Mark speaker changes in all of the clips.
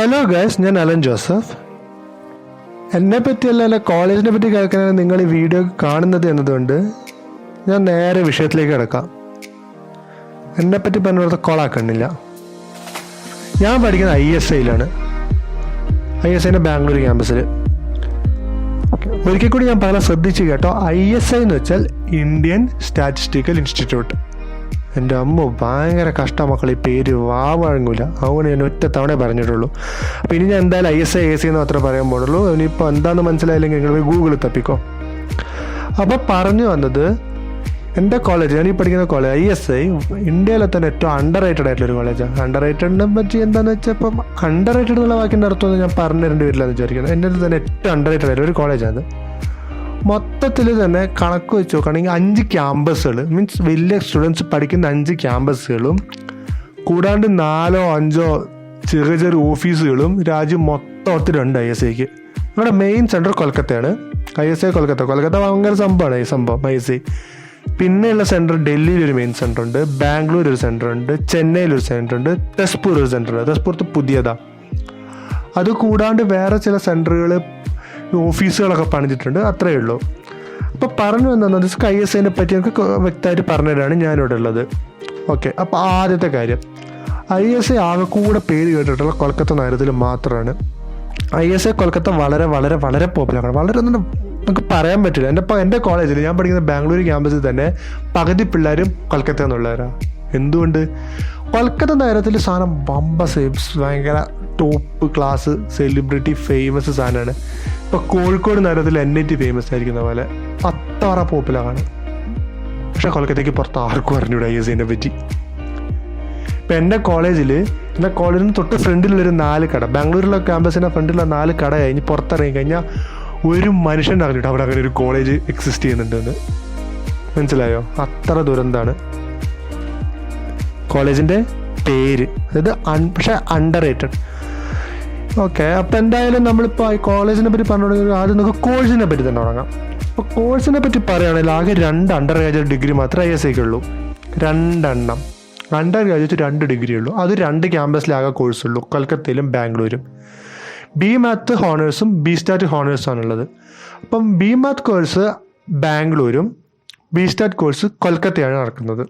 Speaker 1: Hello guys, ഞാൻ Allen Joseph. എന്നെ പറ്റിയല്ല, എൻ്റെ കോളേജിനെ പറ്റി കേൾക്കാനാണ് നിങ്ങൾ ഈ വീഡിയോ കാണുന്നത് എന്നതുകൊണ്ട് ഞാൻ നേരെ വിഷയത്തിലേക്ക് കിടക്കാം. എന്നെപ്പറ്റി പറഞ്ഞിടത്ത് കോളാക്കണില്ല. ഞാൻ പഠിക്കുന്നത് ISIയിലാണ്. ISIൻ്റെ ബാംഗ്ലൂർ ക്യാമ്പസിൽ. ഒരിക്കൽ കൂടി ഞാൻ പറയാൻ ശ്രദ്ധിച്ച് കേട്ടോ. ISI എന്ന് വെച്ചാൽ ഇന്ത്യൻ സ്റ്റാറ്റിസ്റ്റിക്കൽ ഇൻസ്റ്റിറ്റ്യൂട്ട്. എൻ്റെ അമ്മ ഭയങ്കര കഷ്ട മക്കൾ, ഈ പേര് വഴങ്ങൂല. അതുകൊണ്ട് ഞാൻ ഒറ്റ തവണ പറഞ്ഞിട്ടുള്ളൂ. അപ്പോൾ ഇനി ഞാൻ എന്തായാലും ISI എന്ന് മാത്രമേ പറയാൻ പാടുള്ളൂ. ഇനിയിപ്പോൾ എന്താണെന്ന് മനസ്സിലായില്ലെങ്കിൽ നിങ്ങൾ ഗൂഗിളിൽ തപ്പിക്കോ. അപ്പോൾ പറഞ്ഞു വന്നത്, എൻ്റെ കോളേജ്, ഞാൻ ഈ പഠിക്കുന്ന കോളേജ് ISI ഇന്ത്യയിലെ തന്നെ ഏറ്റവും അണ്ടർ റേറ്റഡ് ആയിട്ടുള്ളൊരു കോളേജാണ്. അണ്ടർ റേറ്റഡിനെ പറ്റി എന്താണെന്ന് വെച്ചാൽ, ഇപ്പം അണ്ടർ റേറ്റഡ് എന്നുള്ള വാക്കിൻ്റെ അർത്ഥമൊന്നും ഞാൻ പറഞ്ഞു തരേണ്ടി വരില്ല എന്ന് വിചാരിക്കുന്നത്. എൻ്റെ തന്നെ ഏറ്റവും അണ്ടർ റേറ്റഡ് ആയിട്ടുള്ള ഒരു കോളേജാണ്. മൊത്തത്തിൽ തന്നെ കണക്ക് വെച്ച് നോക്കുകയാണെങ്കിൽ 5 ക്യാമ്പസുകൾ, മീൻസ് വലിയ സ്റ്റുഡൻസ് പഠിക്കുന്ന 5 ക്യാമ്പസുകളും കൂടാണ്ട് 4-5 ചെറിയ ചെറിയ ഓഫീസുകളും രാജ്യം മൊത്തത്തിൽ ഉണ്ട് ISIക്ക്. നമ്മുടെ മെയിൻ സെൻറ്റർ കൊൽക്കത്തയാണ്. ISI കൊൽക്കത്ത ഭയങ്കര സംഭവമാണ് ഈ സംഭവം ISI. പിന്നെയുള്ള സെൻറ്റർ ഡൽഹിയിൽ ഒരു മെയിൻ സെൻറ്റർ ഉണ്ട്, ബാംഗ്ലൂർ ഒരു സെൻറ്റർ ഉണ്ട്, ചെന്നൈയിലൊരു സെൻറ്റർ ഉണ്ട്, തെസ്പൂർ ഒരു സെൻറ്റർ ഉണ്ട്. തെസ്പൂർത്ത് പുതിയതാണ്. അത് കൂടാണ്ട് വേറെ ചില സെൻറ്ററുകൾ, ഓഫീസുകളൊക്കെ പണിതിട്ടുണ്ട്. അത്രയേ ഉള്ളൂ. അപ്പോൾ പറഞ്ഞു എന്താണെന്ന് വെച്ചാൽ ISIനെ പറ്റി എനിക്ക് വ്യക്തമായിട്ട് പറഞ്ഞുതരാണ് ഞാനിവിടെ ഉള്ളത്. ഓക്കെ, അപ്പോൾ ആദ്യത്തെ കാര്യം, ISI ആകെ കൂടെ പേര് കേട്ടിട്ടുള്ള കൊൽക്കത്ത നഗരത്തിൽ മാത്രമാണ്. ISI കൊൽക്കത്ത വളരെ വളരെ വളരെ പോപ്പുലറാണ്. വളരെ ഒന്നും നമുക്ക് പറയാൻ പറ്റില്ല. എൻ്റെ കോളേജിൽ, ഞാൻ പഠിക്കുന്ന ബാംഗ്ലൂർ ക്യാമ്പസിൽ തന്നെ പകുതി പിള്ളേരും കൊൽക്കത്ത എന്നുള്ളവരാണ്. എന്തുകൊണ്ട്? കൊൽക്കത്ത നഗരത്തിൽ സാധനം ഭയങ്കര ടോപ്പ് ക്ലാസ് സെലിബ്രിറ്റി ഫേമസ് സാധനമാണ്. ഇപ്പോൾ കോഴിക്കോട് നഗരത്തിൽ NIT ഫേമസ് ആയിരിക്കുന്ന പോലെ അത്ര പോപ്പുലറാണ്. പക്ഷെ കൊൽക്കത്തയ്ക്ക് പുറത്ത് ആർക്കും അറിഞ്ഞൂടെ ISIനെ പറ്റി. ഇപ്പം എൻ്റെ കോളേജിന് തൊട്ട് ഫ്രണ്ടിലുള്ളൊരു 4 കട, ബാംഗ്ലൂരിലെ ക്യാമ്പസിൻ്റെ ഫ്രണ്ടിലുള്ള 4 കട കഴിഞ്ഞ് പുറത്തിറങ്ങി കഴിഞ്ഞാൽ ഒരു മനുഷ്യൻ അറിഞ്ഞിട്ട് അവിടെ അങ്ങനെ ഒരു കോളേജ് എക്സിസ്റ്റ് ചെയ്യുന്നുണ്ടെന്ന്. മനസ്സിലായോ? അത്ര ദുരന്താണ് കോളേജിൻ്റെ പേര്. അതായത് പക്ഷേ അണ്ടർ റേറ്റഡ്. ഓക്കെ, അപ്പോൾ എന്തായാലും നമ്മളിപ്പോൾ ഈ കോളേജിനെ പറ്റി പറഞ്ഞു. ആദ്യം നമുക്ക് കോഴ്സിനെ പറ്റി തന്നെ തുടങ്ങാം. അപ്പോൾ കോഴ്സിനെ പറ്റി പറയുകയാണെങ്കിൽ ആകെ 2 അണ്ടർ ഗ്രാജുവേറ്റ് ഡിഗ്രി മാത്രമേ ISIക്കുള്ളൂ. 2 അണ്ടർ ഗ്രാജുവേറ്റ് 2 ഡിഗ്രി ഉള്ളൂ. അത് 2 ക്യാമ്പസിലാകെ കോഴ്സുള്ളൂ, കൊൽക്കത്തയിലും ബാംഗ്ലൂരും. BMath ഹോണേഴ്സും BStat ഹോണേഴ്സും ആണുള്ളത്. അപ്പം BMath കോഴ്സ് ബാംഗ്ലൂരും BStat കോഴ്സ് കൊൽക്കത്തയാണ് നടക്കുന്നത്.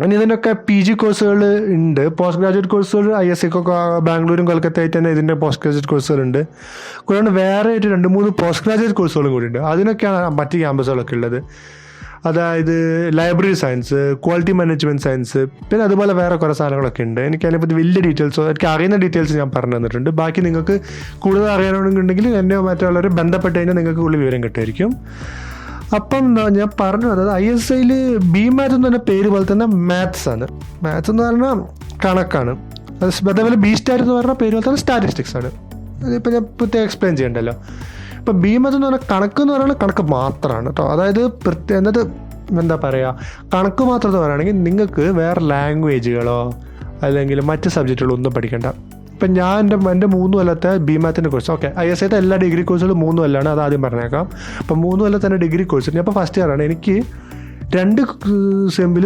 Speaker 1: ഇനി ഇതിനൊക്കെ PG കോഴ്സുകൾ ഉണ്ട്. പോസ്റ്റ് ഗ്രാജുവേറ്റ് കോഴ്സുകൾ ISIക്കൊക്കെ ബാംഗ്ലൂരും കൊൽക്കത്തയായിട്ട് തന്നെ ഇതിൻ്റെ പോസ്റ്റ് ഗ്രാജുവേറ്റ് കോഴ്സുകളുണ്ട്. കൂടാണ്ട് വേറെ ആയിട്ട് 2-3 പോസ്റ്റ് ഗ്രാജുവേറ്റ് കോഴ്സുകളും കൂടി ഉണ്ട്. അതിനൊക്കെയാണ് മറ്റ് ക്യാമ്പസുകളൊക്കെ ഉള്ളത്. അതായത് library science, quality management science, പിന്നെ അതുപോലെ വേറെ കുറേ സാധനങ്ങളൊക്കെ ഉണ്ട്. എനിക്ക് അതിനെപ്പറ്റി വലിയ ഡീറ്റെയിൽസോ, എനിക്ക് അറിയുന്ന ഡീറ്റെയിൽസ് ഞാൻ പറഞ്ഞു തന്നിട്ടുണ്ട്. ബാക്കി നിങ്ങൾക്ക് കൂടുതൽ അറിയാനുണ്ടെങ്കിൽ എന്നെ മറ്റുള്ളവർ ബന്ധപ്പെട്ട് കഴിഞ്ഞാൽ നിങ്ങൾക്ക് കൂടുതൽ വിവരം കിട്ടുമായിരിക്കും. അപ്പം ഞാൻ പറഞ്ഞു, അതായത് ISIയിൽ BMath എന്ന് പറഞ്ഞ പേര് പോലെ തന്നെ മാത്സ് ആണ്. മാത്സ് എന്ന് പറഞ്ഞാൽ കണക്കാണ്. അതേപോലെ BStat എന്ന് പറഞ്ഞാൽ പേര് പോലെ തന്നെ സ്റ്റാറ്റിസ്റ്റിക്സ് ആണ്. അതിപ്പോൾ ഞാൻ പ്രത്യേകം എക്സ്പ്ലെയിൻ ചെയ്യണ്ടല്ലോ. ഇപ്പോൾ BMath എന്ന് പറഞ്ഞാൽ കണക്ക് എന്ന് പറയുന്നത് കണക്ക് മാത്രമാണ് കേട്ടോ. അതായത് എന്താ പറയുക, കണക്ക് മാത്രം എന്ന് പറയുകയാണെങ്കിൽ നിങ്ങൾക്ക് വേറെ ലാംഗ്വേജുകളോ അല്ലെങ്കിൽ മറ്റ് സബ്ജക്റ്റുകളോ ഒന്നും പഠിക്കേണ്ട. ഇപ്പം ഞാൻ എൻ്റെ 3 കൊല്ലത്തെ BMathൻ്റെ കോഴ്സ്, ഓക്കെ, ISIത്തെ എല്ലാ ഡിഗ്രി കോഴ്സുകളും 3 കൊല്ലമാണ്, അത് ആദ്യം പറഞ്ഞേക്കാം. അപ്പം 3 കൊല്ലത്തെ തന്നെ ഡിഗ്രി കോഴ്സ്. അപ്പോൾ ഫസ്റ്റ് ഇയറാണ്. എനിക്ക് 2 സെമ്മിൽ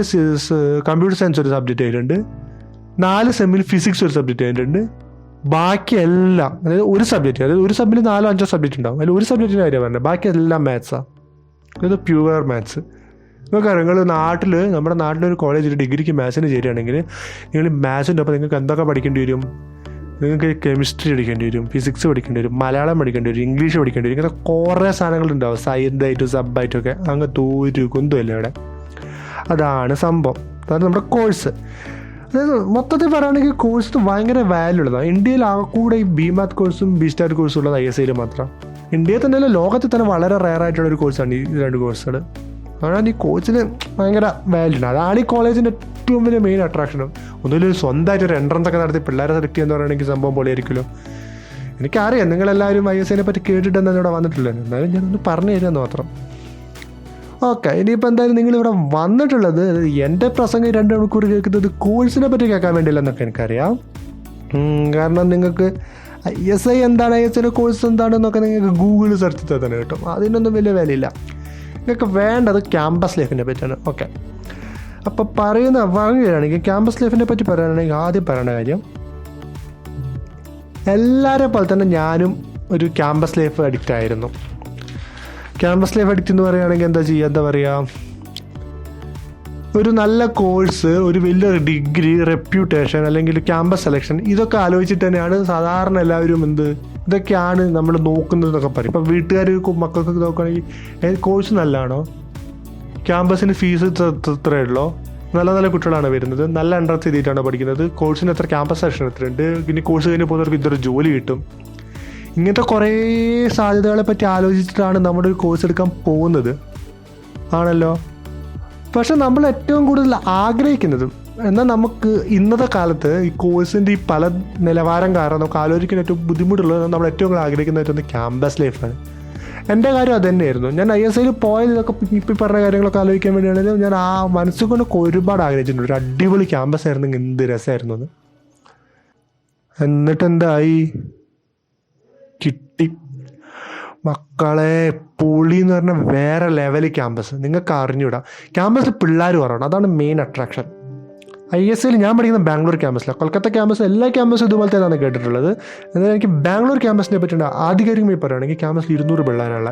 Speaker 1: കമ്പ്യൂട്ടർ സയൻസ് ഒരു സബ്ജക്റ്റ് ആയിട്ടുണ്ട്, 4 സെമ്മിൽ ഫിസിക്സ് ഒരു സബ്ജക്റ്റ് ആയിട്ടുണ്ട്. ബാക്കി എല്ലാം, അതായത് ഒരു സബ്ബിൽ 4-5 സബ്ജക്റ്റ് ഉണ്ടാവും. അതിൽ ഒരു സബ്ജക്റ്റിൻ്റെ കാര്യം പറഞ്ഞത്, ബാക്കി എല്ലാം മാത്സാണ്. അതായത് പ്യുവർ മാത്സ്. നിങ്ങൾക്കറിയാം, നമ്മുടെ നാട്ടിലൊരു കോളേജിൽ ഡിഗ്രിക്ക് മാത്സിന് ചേരുകയാണെങ്കിൽ നിങ്ങൾ മാത്സിൻ്റെ ഒപ്പം നിങ്ങൾക്ക് എന്തൊക്കെ പഠിക്കേണ്ടി വരും? നിങ്ങൾക്ക് കെമിസ്ട്രി പഠിക്കേണ്ടി വരും, ഫിസിക്സ് പഠിക്കേണ്ടി വരും, മലയാളം പഠിക്കേണ്ടി വരും, ഇംഗ്ലീഷ് പഠിക്കേണ്ടി വരും. ഇങ്ങനെ കുറേ സാധനങ്ങളുണ്ടാവും, സൈഡായിട്ടും സബ്ബായിട്ടും. അങ്ങനത്തെ ഒരു കുന്തമില്ല ഇവിടെ. അതാണ് സംഭവം. അതാണ് നമ്മുടെ കോഴ്സ്. അതായത് മൊത്തത്തിൽ പറയുകയാണെങ്കിൽ കോഴ്സ് ഭയങ്കര വാല്യൂ ഉള്ളതാണ്. ഇന്ത്യയിൽ കൂടെ ഈ BMath കോഴ്സും BStat കോഴ്സും ഉള്ളത് ISIയിൽ മാത്രം. ഇന്ത്യയിൽ തന്നെ ലോകത്തിൽ തന്നെ വളരെ റെയർ ആയിട്ടുള്ളൊരു കോഴ്സാണ് ഈ 2 കോഴ്സുകൾ. അതുകൊണ്ട് ഈ കോഴ്സിന് ഭയങ്കര വാല്യൂ ഉണ്ട്. അതാണ് ഈ കോളേജിൻ്റെ ഏറ്റവും വലിയ മെയിൻ അട്രാക്ഷനും. ഒന്നുമില്ല, സ്വന്തമായിട്ടൊരു എൻട്രൻസ് ഒക്കെ നടത്തി പിള്ളേരെ സെലക്ട് ചെയ്യുന്ന പറയുകയാണെങ്കിൽ സംഭവം പൊളിയായിരിക്കുമല്ലോ. എനിക്കറിയാം നിങ്ങളെല്ലാവരും ISIനെ പറ്റി കേട്ടിട്ടെന്ന് ഇവിടെ വന്നിട്ടില്ല. എന്നാലും ഞാനൊന്ന് പറഞ്ഞു തരുമെന്ന് മാത്രം. ഓക്കെ, ഇനിയിപ്പോൾ എന്തായാലും നിങ്ങളിവിടെ വന്നിട്ടുള്ളത്, എൻ്റെ പ്രസംഗം 2 മണിക്കൂർ കേൾക്കുന്നത് കോഴ്സിനെ പറ്റി കേൾക്കാൻ വേണ്ടിയില്ല എന്നൊക്കെ എനിക്കറിയാം. കാരണം നിങ്ങൾക്ക് ISI എന്താണ്, ISIൻ്റെ കോഴ്സ് എന്താണെന്നൊക്കെ നിങ്ങൾക്ക് ഗൂഗിളിൽ സെർച്ച് ചെയ്താൽ തന്നെ കിട്ടും. അതിനൊന്നും വലിയ വിലയില്ല. നിങ്ങൾക്ക് വേണ്ടത് ക്യാമ്പസ് ലൈഫിനെ പറ്റിയാണ്. ഓക്കെ, അപ്പോൾ പറയുകയാണെങ്കിൽ ക്യാമ്പസ് ലൈഫിനെ പറ്റി പറയുകയാണെങ്കിൽ ആദ്യം പറയേണ്ട കാര്യം, എല്ലാവരെ പോലെ തന്നെ ഞാനും ഒരു ക്യാമ്പസ് ലൈഫ് അഡിക്റ്റ് ആയിരുന്നു. ക്യാമ്പസ് ലൈഫ് അഡിക്റ്റ് എന്ന് പറയുകയാണെങ്കിൽ എന്താ പറയുക, ഒരു നല്ല കോഴ്സ്, ഒരു വലിയ ഡിഗ്രി, റെപ്യൂട്ടേഷൻ, അല്ലെങ്കിൽ ക്യാമ്പസ് സെലക്ഷൻ, ഇതൊക്കെ ആലോചിച്ചിട്ട് തന്നെയാണ് സാധാരണ എല്ലാവരും ഇതൊക്കെയാണ് നമ്മൾ നോക്കുന്നത് എന്നൊക്കെ പറയും. ഇപ്പം വീട്ടുകാർ മക്കൾക്ക് നോക്കുകയാണെങ്കിൽ കോഴ്സ് നല്ലതാണോ, ക്യാമ്പസിന് ഫീസ് ഇത്രയേ ഉള്ളൂ, നല്ല നല്ല കുട്ടികളാണ് വരുന്നത്, നല്ല എൻട്രൻസ് എഴുതിയിട്ടാണ് പഠിക്കുന്നത്, കോഴ്സിന് എത്ര ക്യാമ്പസ് സെലക്ഷൻ എത്രയുണ്ട്, പിന്നെ കോഴ്സ് കഴിഞ്ഞ് പോകുന്നവർക്ക് ഇതൊരു ജോലി കിട്ടും. ഇങ്ങനത്തെ കുറേ സാധ്യതകളെ പറ്റി ആലോചിച്ചിട്ടാണ് നമ്മുടെ ഒരു കോഴ്സ് എടുക്കാൻ പോകുന്നത് ആണല്ലോ. പക്ഷെ നമ്മൾ ഏറ്റവും കൂടുതൽ ആഗ്രഹിക്കുന്നതും, എന്നാൽ നമുക്ക് ഇന്നത്തെ കാലത്ത് ഈ കോഴ്സിൻ്റെ ഈ പല നിലവാരം കാരണം നമുക്ക് ആലോചിക്കാൻ ഏറ്റവും ബുദ്ധിമുട്ടുള്ളത് നമ്മൾ ഏറ്റവും കൂടുതൽ ആഗ്രഹിക്കുന്നതായിട്ടൊന്ന് ക്യാമ്പസ് ലൈഫാണ്. എൻ്റെ കാര്യം അത് തന്നെയായിരുന്നു. ഞാൻ ISIൽ പോയത് ഇതൊക്കെ ഇപ്പം പറഞ്ഞ കാര്യങ്ങളൊക്കെ ആലോചിക്കാൻ വേണ്ടിയാണെങ്കിലും ഞാൻ ആ മനസ്സുകൊണ്ടൊക്കെ ഒരുപാട് ആഗ്രഹിച്ചിട്ടുണ്ട്. ഒരു അടിപൊളി ക്യാമ്പസ് ആയിരുന്നെങ്കിൽ എന്ത് രസമായിരുന്നു അത്. എന്നിട്ട് എന്തായി, കിട്ടി മക്കളെ. പൊളി എന്ന് പറഞ്ഞാൽ വേറെ ലെവൽ ക്യാമ്പസ്. നിങ്ങൾക്ക് അറിഞ്ഞൂടാ, ക്യാമ്പസിൽ പിള്ളേർ കുറവാണ്, അതാണ് മെയിൻ അട്രാക്ഷൻ. ISIൽ ഞാൻ പഠിക്കുന്ന ബാംഗ്ലൂർ ക്യാമ്പസിലാണ്. കൊൽക്കത്ത ക്യാമ്പസ് എല്ലാ ക്യാമ്പസും ഇതുപോലത്തെ ഏതാണ് കേട്ടിട്ടുള്ളത്. എന്നാൽ എനിക്ക് ബാംഗ്ലൂർ ക്യാമ്പസിനെ പറ്റിയിട്ട് ആധികാരികമായി പറയുകയാണെങ്കിൽ ക്യാമ്പസിൽ 200 പിള്ളേരുള്ള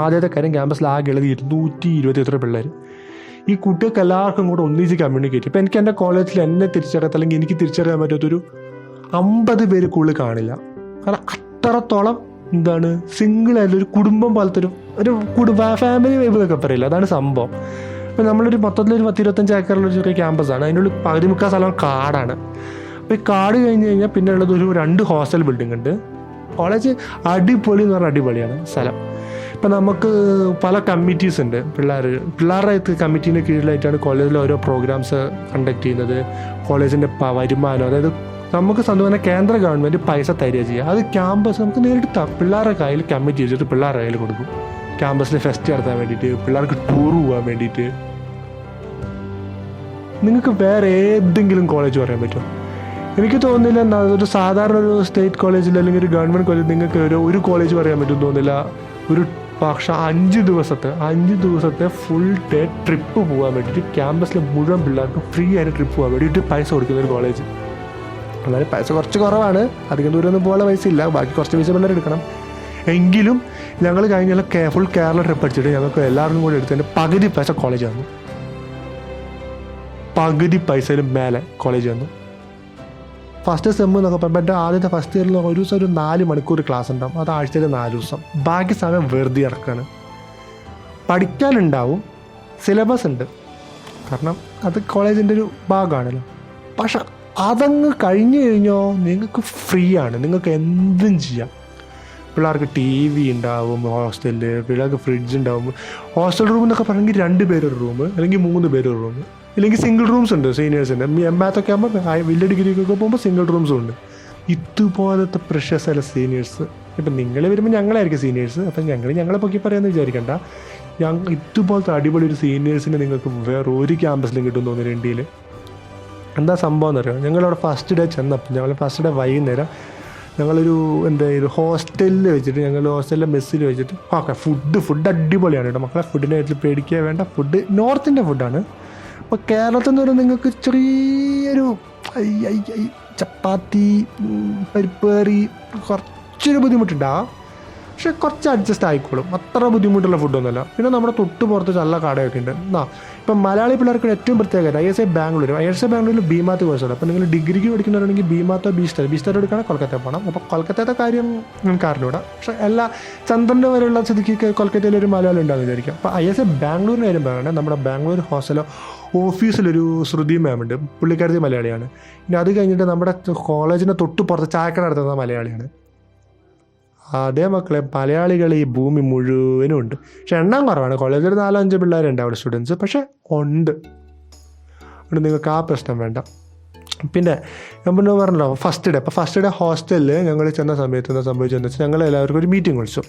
Speaker 1: ആദ്യത്തെ കാര്യം. ക്യാമ്പസിൽ ആകെ ഉള്ളത് 223 പിള്ളേർ. ഈ കുട്ടികൾക്ക് എല്ലാവർക്കും കൂടെ ഒന്നിച്ച് കമ്മ്യൂണിക്കേറ്റ്. ഇപ്പം എനിക്ക് എൻ്റെ കോളേജിൽ എന്നെ തിരിച്ചറിയാത്ത, അല്ലെങ്കിൽ എനിക്ക് തിരിച്ചറിയാൻ പറ്റാത്തൊരു 50 പേര് കൂടുതൽ കാണില്ല. കാരണം അത്രത്തോളം സിംഗിൾ ആയിട്ടുള്ള ഒരു കുടുംബം പോലത്തെ ഒരു ഫാമിലി വൈബ് എന്നൊക്കെ പറയില്ല, അതാണ് സംഭവം. ഇപ്പം നമ്മളൊരു മൊത്തത്തിലൊരു 10-25 ഏക്കറുള്ള ചെറിയ ക്യാമ്പസാണ്. അതിനുള്ളിൽ പകുതി മുക്കാൽ സ്ഥലം കാടാണ്. അപ്പോൾ ഈ കാട് കഴിഞ്ഞ് കഴിഞ്ഞാൽ പിന്നെ ഉള്ളത് 2 ഹോസ്റ്റൽ ബിൽഡിംഗ് ഉണ്ട്. കോളേജ് അടിപൊളി എന്ന് പറഞ്ഞാൽ അടിപൊളിയാണ് സ്ഥലം. ഇപ്പം നമുക്ക് പല കമ്മിറ്റീസ് ഉണ്ട്. പിള്ളേരുടെ കമ്മിറ്റീൻ്റെ കീഴിലായിട്ടാണ് കോളേജിൽ ഓരോ പ്രോഗ്രാംസ് കണ്ടക്ട് ചെയ്യുന്നത്. കോളേജിൻ്റെ വരുമാനം, അതായത് നമുക്ക് സ്വന്തം കേന്ദ്ര ഗവൺമെൻറ് പൈസ തരിക ചെയ്യുക. അത് ക്യാമ്പസ് നമുക്ക് നേരിട്ട് പിള്ളേരുടെ കയ്യിൽ കമ്മിറ്റി വെച്ചിട്ട് പിള്ളേരുടെ കയ്യിൽ കൊടുക്കും. ക്യാമ്പസിൽ ഫെസ്റ്റ് നടത്താൻ വേണ്ടിയിട്ട്, പിള്ളേർക്ക് ടൂർ പോകാൻ വേണ്ടിയിട്ട്. നിങ്ങൾക്ക് വേറെ ഏതെങ്കിലും കോളേജ് പറയാൻ പറ്റുമോ? എനിക്ക് തോന്നുന്നില്ല ഒരു സാധാരണ ഒരു സ്റ്റേറ്റ് കോളേജിൽ അല്ലെങ്കിൽ ഒരു ഗവൺമെൻറ് കോളേജിൽ നിങ്ങൾക്ക് ഒരു കോളേജ് പറയാൻ പറ്റും തോന്നുന്നില്ല. ഒരു പക്ഷേ 5 ദിവസത്തെ ഫുൾ ഡേ ട്രിപ്പ് പോകാൻ വേണ്ടിയിട്ട് ക്യാമ്പസിലെ മുഴുവൻ പിള്ളേർക്ക് ഫ്രീ ആയിട്ട് ട്രിപ്പ് പോകാൻ വേണ്ടിയിട്ട് പൈസ കൊടുക്കുന്ന ഒരു കോളേജ്. എന്നാലും പൈസ കുറച്ച് കുറവാണ്, അധികം ദൂരമൊന്നും പോകാനുള്ള പൈസ ഇല്ല, ബാക്കി കുറച്ച് പൈസ പിള്ളേർ എടുക്കണം. എങ്കിലും ഞങ്ങൾ കഴിഞ്ഞാൽ ഫുൾ കേരള ട്രിപ്പ് അടിച്ചിട്ട് ഞങ്ങൾക്ക് എല്ലാവരും കൂടി എടുത്തതിൻ്റെ പകുതി പൈസ കോളേജ് വന്നു. പകുതി പൈസയിലും മേലെ കോളേജ് വന്നു. ഫസ്റ്റ് സെം എന്നൊക്കെ പറയുമ്പോൾ എൻ്റെ ആദ്യത്തെ ഫസ്റ്റ് ഇയറിൽ ഒരു ദിവസം ഒരു 4 മണിക്കൂർ ക്ലാസ് ഉണ്ടാവും. അത് ആഴ്ചയിൽ 4 ദിവസം. ബാക്കി സമയം വെറുതെ ഇറക്കാണ്. പഠിക്കാനുണ്ടാവും, സിലബസ് ഉണ്ട്, കാരണം അത് കോളേജിൻ്റെ ഒരു ഭാഗമാണല്ലോ. പക്ഷെ അതങ്ങ് കഴിഞ്ഞു കഴിഞ്ഞോ നിങ്ങൾക്ക് ഫ്രീ ആണ്, നിങ്ങൾക്ക് എന്തും ചെയ്യാം. പിള്ളേർക്ക് TV ഉണ്ടാവും ഹോസ്റ്റലിൽ, പിള്ളേർക്ക് ഫ്രിഡ്ജ് ഉണ്ടാവും. ഹോസ്റ്റൽ റൂം എന്നൊക്കെ പറഞ്ഞെങ്കിൽ 2 പേരൊരു റൂം, അല്ലെങ്കിൽ 3 പേരൊരു റൂം, ഇല്ലെങ്കിൽ സിംഗിൾ റൂംസ് ഉണ്ട്. സീനിയേഴ്സിൻ്റെ MAത്തൊക്കെ ആകുമ്പോൾ വലിയ ഡിഗ്രിക്കൊക്കെ പോകുമ്പോൾ സിംഗിൾ റൂംസും ഉണ്ട്. ഇതുപോലത്തെ പ്രഷ്യസ് അല്ല സീനിയേഴ്സ്. ഇപ്പം നിങ്ങൾ വരുമ്പോൾ ഞങ്ങളായിരിക്കും സീനിയേഴ്സ്, അപ്പം ഞങ്ങളെ പൊക്കി പറയാമെന്ന് വിചാരിക്കണ്ട. ഇതുപോലത്തെ അടിപൊളി ഒരു സീനിയേഴ്സിനെ നിങ്ങൾക്ക് വേറെ ഒരു ക്യാമ്പസിലും കിട്ടുമെന്ന് തോന്നുന്നു ഇന്ത്യയിൽ. എന്താ സംഭവം എന്നറിയാം, ഞങ്ങളവിടെ ഫസ്റ്റ് ഡേ ചെന്നപ്പോൾ, ഞങ്ങൾ ഫസ്റ്റ് ഡേ വൈകുന്നേരം ഞങ്ങളൊരു ഹോസ്റ്റലിൽ വെച്ചിട്ട്, ഹോസ്റ്റലിലെ മെസ്സിൽ വെച്ചിട്ട് ഓക്കെ ഫുഡ് അടിപൊളിയാണ് കേട്ടോ മക്കളെ. ഫുഡിനെ വെച്ചിട്ട് പേടിക്കുക വേണ്ട. ഫുഡ് നോർത്ത് ഇന്ത്യൻ ഫുഡാണ്. അപ്പോൾ കേരളത്തിൽ നിന്ന് പറയുമ്പോൾ നിങ്ങൾക്ക് ചെറിയൊരു ചപ്പാത്തി, പരിപ്പ് കറി കുറച്ചൊരു ബുദ്ധിമുട്ടുണ്ടാകും, പക്ഷെ കുറച്ച് അഡ്ജസ്റ്റ് ആയിക്കോളും. അത്ര ബുദ്ധിമുട്ടുള്ള ഫുഡൊന്നുമല്ല. പിന്നെ നമ്മുടെ തൊട്ട് പുറത്ത് നല്ല കടയൊക്കെ ഉണ്ട്. ഇപ്പം മലയാളി പിള്ളേർക്ക് ഏറ്റവും പ്രത്യേകത ISI ബാംഗ്ലൂരിൽ BMAT കോഴ്സുണ്ട്. അപ്പോൾ നിങ്ങൾ ഡിഗ്രിക്ക് പഠിക്കുന്നവരാണെങ്കിൽ BMAT ബി-സ്റ്റാർ എടുക്കുകയാണെങ്കിൽ കൊൽക്കത്തയിൽ പോകണം. അപ്പോൾ കൊൽക്കത്തത്തെ കാര്യം നിങ്ങൾക്ക് അറിഞ്ഞൂടാ, പക്ഷേ എല്ലാ ചന്ദ്രൻ്റെ വരെയുള്ള സ്ഥിതിക്ക് കൊൽക്കത്തയിൽ ഒരു മലയാളം ഉണ്ടാകുന്ന വിചാരിക്കും. അപ്പോൾ ISI ബാംഗ്ലൂരിന് കാര്യം പറയുന്നത്, നമ്മുടെ ബാംഗ്ലൂർ ഹോസ്റ്റലോ ഓഫീസിലൊരു ശ്രുതി മാമുണ്ട്, പുള്ളിക്കാരത്തി മലയാളിയാണ്. ഇനി അത് കഴിഞ്ഞിട്ട് നമ്മുടെ കോളേജിൻ്റെ തൊട്ട് പുറത്ത് ചായക്കട നടത്തുന്ന മലയാളിയാണ്. അതേ മക്കളെ, മലയാളികൾ ഈ ഭൂമി മുഴുവനും ഉണ്ട്. പക്ഷെ എണ്ണം കുറവാണ്. കോളേജിൽ 4-5 പിള്ളേരുണ്ട് അവിടെ സ്റ്റുഡൻസ്, പക്ഷെ ഉണ്ട്. അതുകൊണ്ട് നിങ്ങൾക്ക് ആ പ്രശ്നം വേണ്ട. പിന്നെ ഞാൻ പിന്നെ പറഞ്ഞല്ലോ ഫസ്റ്റ് ഡേ ഹോസ്റ്റലിൽ ഞങ്ങൾ ചെന്ന സമയത്ത് എന്താ സംഭവിച്ചതെന്ന് വെച്ചാൽ, ഞങ്ങൾ എല്ലാവർക്കും ഒരു മീറ്റിംഗ് വിളിച്ചു.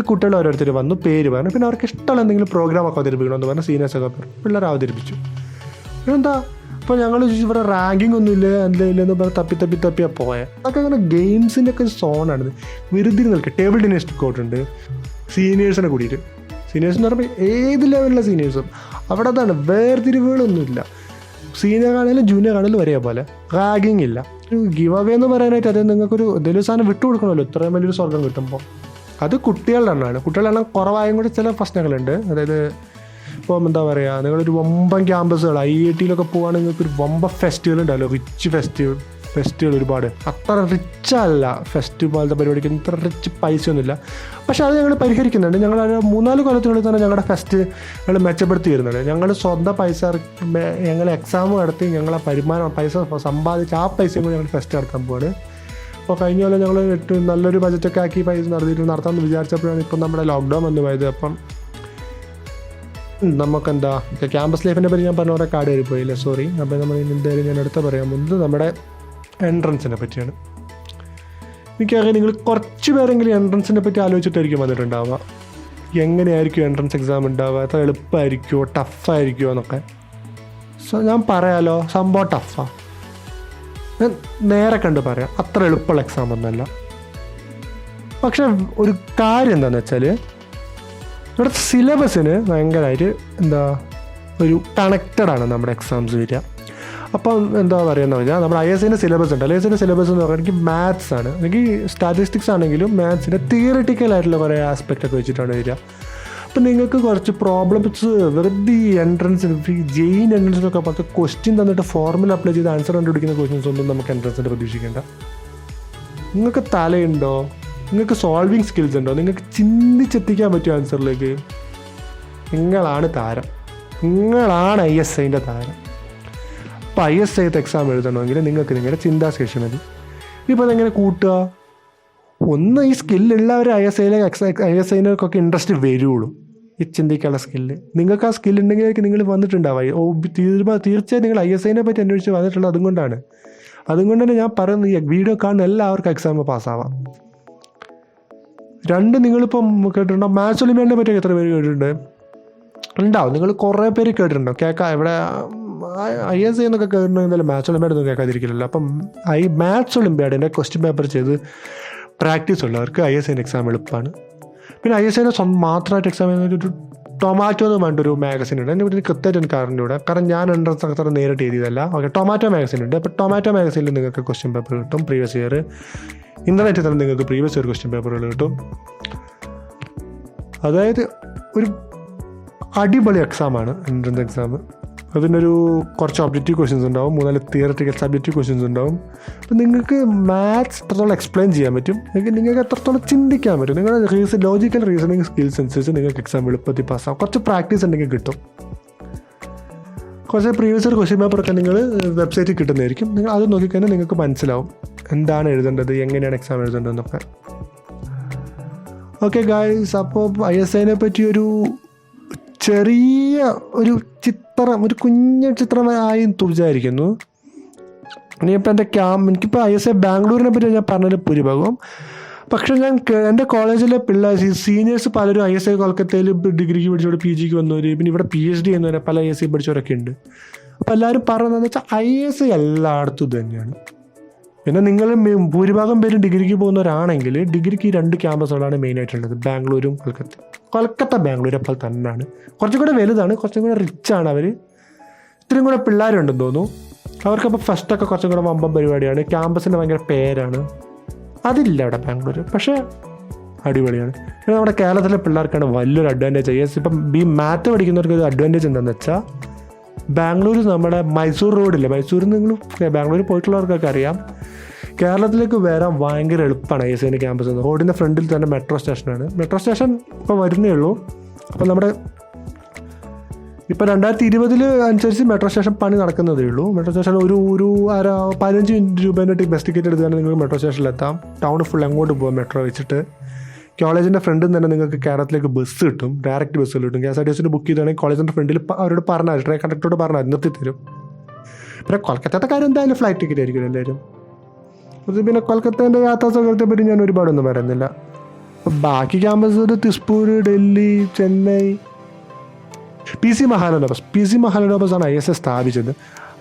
Speaker 1: കുട്ടികൾ ഓരോരുത്തർ വന്നു, പേര് പറഞ്ഞു, പിന്നെ അവർക്ക് ഇഷ്ടമുള്ള എന്തെങ്കിലും പ്രോഗ്രാമൊക്കെ അവതരിപ്പിക്കണമെന്ന് പറഞ്ഞാൽ സീനിയേഴ്സൊക്കെ പറഞ്ഞു പിള്ളേർ അവതരിപ്പിച്ചു. എന്താ അപ്പോൾ ഞങ്ങൾ ഇവിടെ റാങ്കിങ് ഒന്നും ഇല്ല എന്തെങ്കിലും പറഞ്ഞാൽ തപ്പിയാണ് പോയത്. അതൊക്കെ അങ്ങനെ ഗെയിംസിൻ്റെ ഒക്കെ സോണാണ്. വെറുതെ നിൽക്കുക. ടേബിൾ ടെന്നീസ് കോർട്ടുണ്ട് സീനിയേഴ്സിനെ കൂടിയിട്ട്. സീനിയേഴ്സ് എന്ന് പറയുമ്പോൾ ഏത് ലെവലിലുള്ള സീനിയേഴ്സും അവിടെ. അതാണ് വേർതിരിവുകളൊന്നുമില്ല. സീനിയർ ആണെങ്കിലും ജൂനിയർ ആണെങ്കിലും ഒരേപോലെ. റാഗിങ് ഇല്ല. ഒരു ഗിവ് അവേ എന്ന് പറയാനായിട്ട് അത് നിങ്ങൾക്കൊരു എന്തെങ്കിലും സാധനം വിട്ടു കൊടുക്കണമല്ലോ ഇത്രയും വലിയൊരു സ്വർഗം കിട്ടുമ്പോൾ. അത് കുട്ടികളുടെ എണ്ണമാണ്. കുട്ടികളുടെ എണ്ണം കുറവായും കൂടി ചില പ്രശ്നങ്ങളുണ്ട്. അതായത് ഇപ്പം എന്താ പറയുക, നിങ്ങളൊരു വമ്പൻ ക്യാമ്പസുകൾ IIT പോകുകയാണെങ്കിൽ നിങ്ങൾക്കൊരു വമ്പ ഫെസ്റ്റിവൽ ഉണ്ടല്ലോ, റിച്ച് ഫെസ്റ്റുകൾ ഒരുപാട്. അത്ര റിച്ചല്ല ഫെസ്റ്റ് പോലത്തെ പരിപാടിക്ക്, ഇത്ര റിച്ച് പൈസയൊന്നുമില്ല. പക്ഷേ അത് ഞങ്ങൾ പരിഹരിക്കുന്നുണ്ട്. ഞങ്ങൾ 3-4 കൊല്ലത്തിനുള്ളിൽ തന്നെ ഞങ്ങളുടെ ഫെസ്റ്റ് ഞങ്ങൾ മെച്ചപ്പെടുത്തി വരുന്നുണ്ട്. ഞങ്ങൾ സ്വന്തം പൈസ ഞങ്ങൾ എക്സാം നടത്തി ഞങ്ങളെ പൈസ സമ്പാദിച്ച് ആ പൈസയും കൂടി ഞങ്ങൾ ഫെസ്റ്റ് നടത്താൻ പോവാണ്. അപ്പോൾ കഴിഞ്ഞ കൊല്ലം ഞങ്ങൾ ഏറ്റവും നല്ലൊരു ബജറ്റൊക്കെ ആക്കി പൈസ നടത്താമെന്ന് വിചാരിച്ചപ്പോഴാണ് ഇപ്പം നമ്മുടെ ലോക്ക്ഡൗൺ വന്നു പോയത്. അപ്പം നമുക്കെന്താ ക്യാമ്പസ് ലൈഫിനെ പറ്റി ഞാൻ പറഞ്ഞ പോലെ കാട് കയറി പോയില്ല, സോറി. അപ്പോൾ നമ്മൾ എന്തായാലും ഞാൻ അടുത്ത പറയാൻ പോകുന്നത് നമ്മുടെ എൻട്രൻസിനെ പറ്റിയാണ്. എനിക്കറിയാം നിങ്ങൾ കുറച്ച് പേരെങ്കിലും എൻട്രൻസിനെ പറ്റി ആലോചിച്ചിട്ടായിരിക്കും വന്നിട്ടുണ്ടാവുക. എങ്ങനെയായിരിക്കും എൻട്രൻസ് എക്സാം ഉണ്ടാവുക, എത്ര എളുപ്പമായിരിക്കുമോ ടഫായിരിക്കുമോ എന്നൊക്കെ. സോ ഞാൻ പറയാലോ, സംഭവം ടഫാണ്. ഞാൻ നേരെ കണ്ട് പറയാം, അത്ര എളുപ്പമുള്ള എക്സാം ഒന്നുമല്ല. പക്ഷെ ഒരു കാര്യം എന്താണെന്ന് വെച്ചാൽ ഇവിടെ സിലബസിന് ഭയങ്കരമായിട്ട് ഒരു കണക്റ്റഡാണ് നമ്മുടെ എക്സാംസ് വരിക. അപ്പം എന്താ പറയുക പറഞ്ഞാൽ നമ്മുടെ ISIൻ്റെ സിലബസ് ഉണ്ട്. ISIൻ്റെ സിലബസ് എന്ന് പറഞ്ഞാൽ എനിക്ക് മാത്സ് ആണ്, എനിക്ക് സ്റ്റാറ്റിസ്റ്റിക്സ് ആണെങ്കിലും മാത്സിൻ്റെ തിയറിറ്റിക്കൽ ആയിട്ടുള്ള കുറേ ആസ്പെക്റ്റ് ഒക്കെ വെച്ചിട്ടാണ് വരിക. അപ്പം നിങ്ങൾക്ക് കുറച്ച് പ്രോബ്ലംസ് വെറുതെ ഈ എൻട്രൻസിന് ജെയിൻ എൻട്രൻസിനൊക്കെ പുറത്ത് ക്വസ്റ്റ്യൻ തന്നിട്ട് ഫോർമുല അപ്ലൈ ചെയ്ത് ആൻസർ കണ്ടുപിടിക്കുന്ന ക്വസ്റ്റ്യൻസ് ഒന്നും നമുക്ക് എൻട്രൻസിൻ്റെ പ്രതീക്ഷിക്കേണ്ട. നിങ്ങൾക്ക് തലയുണ്ടോ, നിങ്ങൾക്ക് സോൾവിങ് സ്കിൽസ് ഉണ്ടോ, നിങ്ങൾക്ക് ചിന്തിച്ചെത്തിക്കാൻ പറ്റുമോ ആൻസറിലേക്ക്, നിങ്ങളാണ് താരം, നിങ്ങളാണ് ISIൻ്റെ താരം. അപ്പോൾ ISIത്തെ എക്സാം എഴുതണമെങ്കിൽ നിങ്ങൾക്ക് നിങ്ങളുടെ ചിന്താശേഷി മതി. ഇപ്പോൾ അതെങ്ങനെ കൂട്ടുക? ഒന്ന് ഈ സ്കില്ലുള്ളവർ ISIനൊക്കെ ഇൻട്രസ്റ്റ് വരുള്ളൂ, ഈ ചിന്തിക്കാനുള്ള സ്കില്ല്. നിങ്ങൾക്ക് ആ സ്കില്ലുണ്ടെങ്കിലേക്ക് നിങ്ങൾ വന്നിട്ടുണ്ടാവുക. തീർച്ചയായും നിങ്ങൾ ISIനെ പറ്റി അന്വേഷിച്ച് വന്നിട്ടുള്ളത് അതുകൊണ്ടാണ്. അതുകൊണ്ട് തന്നെ ഞാൻ പറയുന്നത് ഈ വീഡിയോ കാണുന്ന എല്ലാവർക്കും എക്സാം പാസ്സാവാം. നിങ്ങളിപ്പം കേട്ടിട്ടുണ്ടോ മാത്സ് ഒളിമ്പ്യാഡിനെ പറ്റി എത്ര പേര് കേട്ടിട്ടുണ്ട്? ഉണ്ടാവും, നിങ്ങൾ കുറേ പേര് കേട്ടിട്ടുണ്ടോ. ഇവിടെ ISI എന്നൊക്കെ കേട്ടിട്ടുണ്ടെങ്കിൽ മാത്സ് ഒളിമ്പ്യാഡൊന്നും കേൾക്കാതിരിക്കില്ലല്ലോ. അപ്പം മാത്സ് ഒളിമ്പ്യാഡിൻ്റെ ക്വസ്റ്റ്യൻ പേപ്പർ ചെയ്ത് പ്രാക്ടീസ് ഉള്ളവർക്ക് ISIൻ്റെ എക്സാം എളുപ്പമാണ്. പിന്നെ ISIനെ മാത്രമായിട്ട് എക്സാം ചെയ്യുന്ന ഒരു ടൊമാറ്റോ എന്ന് പറഞ്ഞിട്ടൊരു മാഗസിൻ ഉണ്ട്. എൻ്റെ വീട്ടിൽ കൃത്യമായിട്ട് എനിക്ക് അറിഞ്ഞൂടെ, കാരണം ഞാൻ എൻട്രൻസ് അത്ര നേരിട്ട് എഴുതിയതല്ല. ഓക്കെ, ടൊമാറ്റോ മാഗസിൻ ഉണ്ട്. അപ്പോൾ ടൊമാറ്റോ മാഗസിനിൽ നിങ്ങൾക്ക് ക്വസ്റ്റ്യൻ പേപ്പർ കിട്ടും പ്രീവിയസ് ഇയർ. ഇൻ്റർനെറ്റിൽ തന്നെ നിങ്ങൾക്ക് പ്രീവിയസ് ഇയർ ക്വസ്റ്റ്യൻ പേപ്പറുകൾ കിട്ടും. അതായത് ഒരു അടിപൊളി എക്സാമാണ് എൻട്രൻസ് എക്സാം. അതിനൊരു കുറച്ച് ഒബ്ജക്റ്റീവ് ക്വസ്റ്റ്യൻസ് ഉണ്ടാവും, 3-4 തിയറിറ്റിക്കൽ സബ്ജക്റ്റീവ് ക്വസ്റ്റ്യൻസ് ഉണ്ടാവും. അപ്പം നിങ്ങൾക്ക് മാത്സ് എത്രത്തോളം എക്സ്പ്ലെയിൻ ചെയ്യാൻ പറ്റും, നിങ്ങൾക്ക് എത്രത്തോളം ചിന്തിക്കാൻ പറ്റും, നിങ്ങളുടെ ലോജിക്കൽ റീസണിങ് സ്കിൽസ് അനുസരിച്ച് നിങ്ങൾക്ക് എക്സാം എളുപ്പത്തിൽ പാസ്സാവും. കുറച്ച് പ്രാക്ടീസ് ഉണ്ടെങ്കിൽ കിട്ടും. കുറച്ച് പ്രീവിയസ് ഇയർ ക്വസ്റ്റ്യൻ പേപ്പറൊക്കെ നിങ്ങൾ വെബ്സൈറ്റിൽ കിട്ടുന്നതായിരിക്കും. നിങ്ങൾ അത് നോക്കിക്കഴിഞ്ഞാൽ നിങ്ങൾക്ക് മനസ്സിലാവും എന്താണ് എഴുതേണ്ടത്, എങ്ങനെയാണ് എക്സാം എഴുതേണ്ടതെന്നൊക്കെ. ഓക്കെ ഗായ്സ്, അപ്പോൾ ISIനെ പറ്റി ഒരു ചെറിയ ഒരു ചിത്രം, ഒരു കുഞ്ഞ ചിത്രമായി വിചാരിക്കുന്നു. ഇനിയിപ്പോൾ എനിക്കിപ്പോൾ ISI ബാംഗ്ലൂരിനെ പറ്റി ഞാൻ പറഞ്ഞത് ഭൂരിഭാഗം. പക്ഷേ എൻ്റെ കോളേജിലെ സീനിയേഴ്സ് പലരും ISI കൊൽക്കത്തയിൽ ഡിഗ്രിക്ക് പഠിച്ചവർ PGക്ക് വന്നവർ, പിന്നെ ഇവിടെ PhD ചെയ്യുന്നവരെ പല ISI പഠിച്ചവരൊക്കെ ഉണ്ട്. അപ്പോൾ എല്ലാവരും പറയുന്നതെന്ന് വെച്ചാൽ ISI എല്ലായിടത്തും ഇത് തന്നെയാണ്. പിന്നെ നിങ്ങൾ ഭൂരിഭാഗം പേരും ഡിഗ്രിക്ക് പോകുന്നവരാണെങ്കിൽ ഡിഗ്രിക്ക് 2 ക്യാമ്പസുകളാണ് മെയിനായിട്ടുള്ളത്, ബാംഗ്ലൂരും കൊൽക്കത്ത ബാംഗ്ലൂർ അപ്പോൾ തന്നെയാണ്. കുറച്ചും കൂടെ വലുതാണ്, കുറച്ചും കൂടെ റിച്ചാണ് അവർ, ഇത്രയും കൂടെ പിള്ളേരുണ്ടെന്ന് തോന്നുന്നു. അവർക്കപ്പോൾ ഫസ്റ്റൊക്കെ കുറച്ചും കൂടെ വമ്പം പരിപാടിയാണ്, ക്യാമ്പസിൻ്റെ ഭയങ്കര പേരാണ്. അതില്ല അവിടെ ബാംഗ്ലൂർ, പക്ഷേ അടിപൊളിയാണ്. പിന്നെ നമ്മുടെ കേരളത്തിലെ പിള്ളേർക്കാണ് വലിയൊരു അഡ്വാൻറ്റേജ്. ഇപ്പം മാത്ത് പഠിക്കുന്നവർക്ക് ഒരു അഡ്വാൻറ്റേജ് എന്താണെന്ന് വെച്ചാൽ ബാംഗ്ലൂർ നമ്മുടെ മൈസൂർ റോഡില്ലേ, മൈസൂരിൽ നിങ്ങൾ ബാംഗ്ലൂർ പോയിട്ടുള്ളവർക്കൊക്കെ അറിയാം, കേരളത്തിലേക്ക് വരാൻ ഭയങ്കര എളുപ്പമാണ് ISIൻ്റെ ക്യാമ്പസ്. റോഡിൻ്റെ ഫ്രണ്ടിൽ തന്നെ മെട്രോ സ്റ്റേഷനാണ്. മെട്രോ സ്റ്റേഷൻ ഇപ്പോൾ വരുന്നേ ഉള്ളൂ. അപ്പോൾ നമ്മുടെ ഇപ്പോൾ 2020 അനുസരിച്ച് മെട്രോ സ്റ്റേഷൻ പണി നടക്കുന്നതേ ഉള്ളൂ. മെട്രോ സ്റ്റേഷൻ ഒരു 15 രൂപേൻ്റെ ബസ് ടിക്കറ്റ് എടുത്താൽ നിങ്ങൾക്ക് മെട്രോ സ്റ്റേഷനിലെത്താം. ടൗൺ ഫുൾ എങ്ങോട്ട് പോകാം മെട്രോ വെച്ചിട്ട്. കോളേജിൻ്റെ ഫ്രണ്ടിൽ നിന്ന് തന്നെ നിങ്ങൾക്ക് കേരളത്തിലേക്ക് ബസ് കിട്ടും, ഡയറക്റ്റ് ബസ്സുകൾ കിട്ടും. KSRTC ബുക്ക് ചെയ്താണെങ്കിൽ കോളേജിൻ്റെ ഫ്രണ്ടിൽ അവരോട് പറഞ്ഞാൽ, ട്രെയിൻ കണ്ടക്ടറോട് പറഞ്ഞാൽ നിർത്തി തരും. പിന്നെ കൊൽക്കത്തത്തെ കാര്യം എന്തായാലും ഫ്ലൈറ്റ് ടിക്കറ്റ് ആയിരിക്കും എല്ലാവരും. അത് പിന്നെ കൊൽക്കത്തേൻ്റെ യാത്രാ സൗകര്യത്തെ പറ്റി ഞാൻ ഒരുപാടൊന്നും പറയുന്നില്ല. ബാക്കി ക്യാമ്പസ് തിസ്പൂർ, ഡൽഹി, ചെന്നൈ, PC മഹാലനോബസ് ആണ് ISI സ്ഥാപിച്ചത്.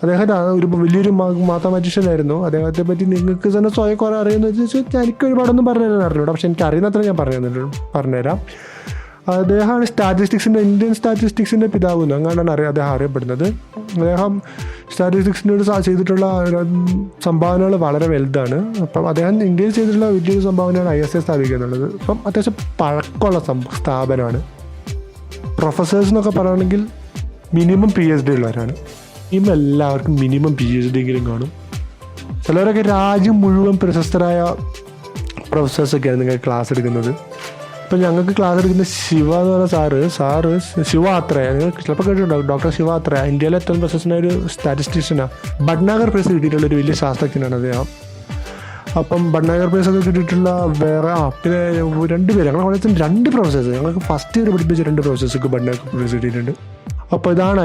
Speaker 1: അദ്ദേഹത്തെ ഒരു വലിയൊരു മാത്തമാറ്റീഷ്യനായിരുന്നു. അദ്ദേഹത്തെ പറ്റി നിങ്ങൾക്ക് തന്നെ സ്വയം കുറേ അറിയുന്നത് ചോദിച്ചാൽ എനിക്ക് ഒരുപാടൊന്നും പറഞ്ഞു തരാൻ അറിഞ്ഞൂടാ, പക്ഷെ എനിക്ക് അറിയുന്നത്ര ഞാൻ പറഞ്ഞുതരാം. അദ്ദേഹമാണ് ഇന്ത്യൻ സ്റ്റാറ്റിസ്റ്റിക്സിൻ്റെ പിതാവ് എന്ന് അങ്ങനെയാണ് അദ്ദേഹം അറിയപ്പെടുന്നത്. അദ്ദേഹം സ്റ്റാറ്റിസ്റ്റിക്സിനോട് ചെയ്തിട്ടുള്ള സംഭാവനകൾ വളരെ വലുതാണ്. അപ്പം അദ്ദേഹം ഇന്ത്യയിൽ ചെയ്തിട്ടുള്ള വലിയൊരു സംഭാവനയാണ് ISA സ്ഥാപിക്കുക എന്നുള്ളത്. അപ്പം അത്യാവശ്യം പഴക്കമുള്ള സ്ഥാപനമാണ്. പ്രൊഫസേഴ്സ് എന്നൊക്കെ പറയുകയാണെങ്കിൽ മിനിമം PhD ഉള്ളവരാണ്. എല്ലാവർക്കും മിനിമം PhD എങ്കിലും കാണും. ചിലവരൊക്കെ രാജ്യം മുഴുവൻ പ്രശസ്തരായ പ്രൊഫസേഴ്സൊക്കെയാണ് നിങ്ങൾക്ക് ക്ലാസ് എടുക്കുന്നത്. ഇപ്പം ഞങ്ങൾക്ക് ക്ലാസ് എടുക്കുന്ന ശിവ എന്ന് പറഞ്ഞ സാറ് ശിവ ആത്രയ, നിങ്ങൾ ചിലപ്പോൾ കേട്ടിട്ടുണ്ടാവും, ഡോക്ടർ ശിവ ആത്രയ ഇന്ത്യയിലെ ഏറ്റവും പ്രശസ്തനായ ഒരു സ്റ്റാറ്റിസ്റ്റീഷ്യനാണ്. ഭട്നാഗർ പ്രൈസ് കിട്ടിയിട്ടുള്ളൊരു വലിയ ശാസ്ത്രജ്ഞനാണ് അദ്ദേഹം. അപ്പം ഭട്നാഗർ പ്രൈസ് ഒക്കെ കിട്ടിയിട്ടുള്ള വേറെ പിന്നെ 2 പേര് ഞങ്ങളുടെ കോളേജിൽ 2 പ്രൊഫസേഴ്സ്, ഞങ്ങൾക്ക് ഫസ്റ്റ് ഇയർ പഠിപ്പിച്ച 2 പ്രൊഫസേഴ്സൊക്കെ ഭട്നാഗർ പ്രൈസ് കിട്ടിയിട്ടുണ്ട്. അപ്പോൾ ഇതാണ്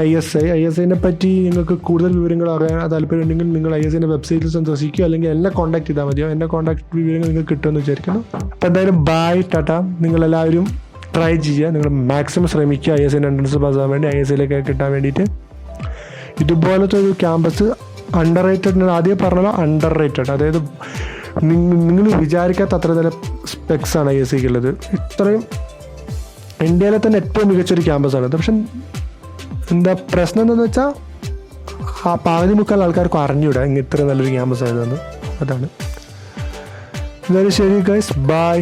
Speaker 1: ISIനെ പറ്റി നിങ്ങൾക്ക് കൂടുതൽ വിവരങ്ങൾ അറിയാൻ താല്പര്യമുണ്ടെങ്കിൽ നിങ്ങൾ ISIൻ്റെ വെബ്സൈറ്റിൽ സന്ദർശിക്കുക, അല്ലെങ്കിൽ എന്നെ കോൺടാക്ട് ചെയ്താൽ മതിയോ. എൻ്റെ കോൺടാക്ട് വിവരങ്ങൾ നിങ്ങൾക്ക് കിട്ടുമെന്ന് വിചാരിക്കണം. അപ്പോൾ എന്തായാലും ബൈ, ടാറ്റ. നിങ്ങളെല്ലാവരും ട്രൈ ചെയ്യുക, നിങ്ങൾ മാക്സിമം ശ്രമിക്കുക ISIൻ്റെ എൻട്രൻസ് പാസ്സാകാൻ വേണ്ടി, ISIയിലേക്ക് കിട്ടാൻ വേണ്ടിയിട്ട്. ഇതുപോലത്തെ ഒരു ക്യാമ്പസ് അണ്ടർ റേറ്റഡ്, ഞാൻ ആദ്യം പറഞ്ഞല്ലോ അണ്ടർ റേറ്റഡ്, അതായത് നിങ്ങൾ വിചാരിക്കാത്ത അത്ര നല്ല സ്പെക്സാണ് ISIക്ക് ഉള്ളത്. ഇത്രയും ഇന്ത്യയിലെ തന്നെ ഏറ്റവും മികച്ചൊരു ക്യാമ്പസാണ്. പക്ഷെ എന്താ പ്രശ്നം എന്താണെന്ന് വെച്ചാൽ ആ പകുതി മുക്കാൽ ആൾക്കാർക്ക് അറിഞ്ഞൂടാ ഇങ്ങനെ ഇത്ര നല്ലൊരു ക്യാമ്പസ് ആയതെന്ന്. അതാണ്. എന്തായാലും ശരി ഗൈസ്, ബൈ.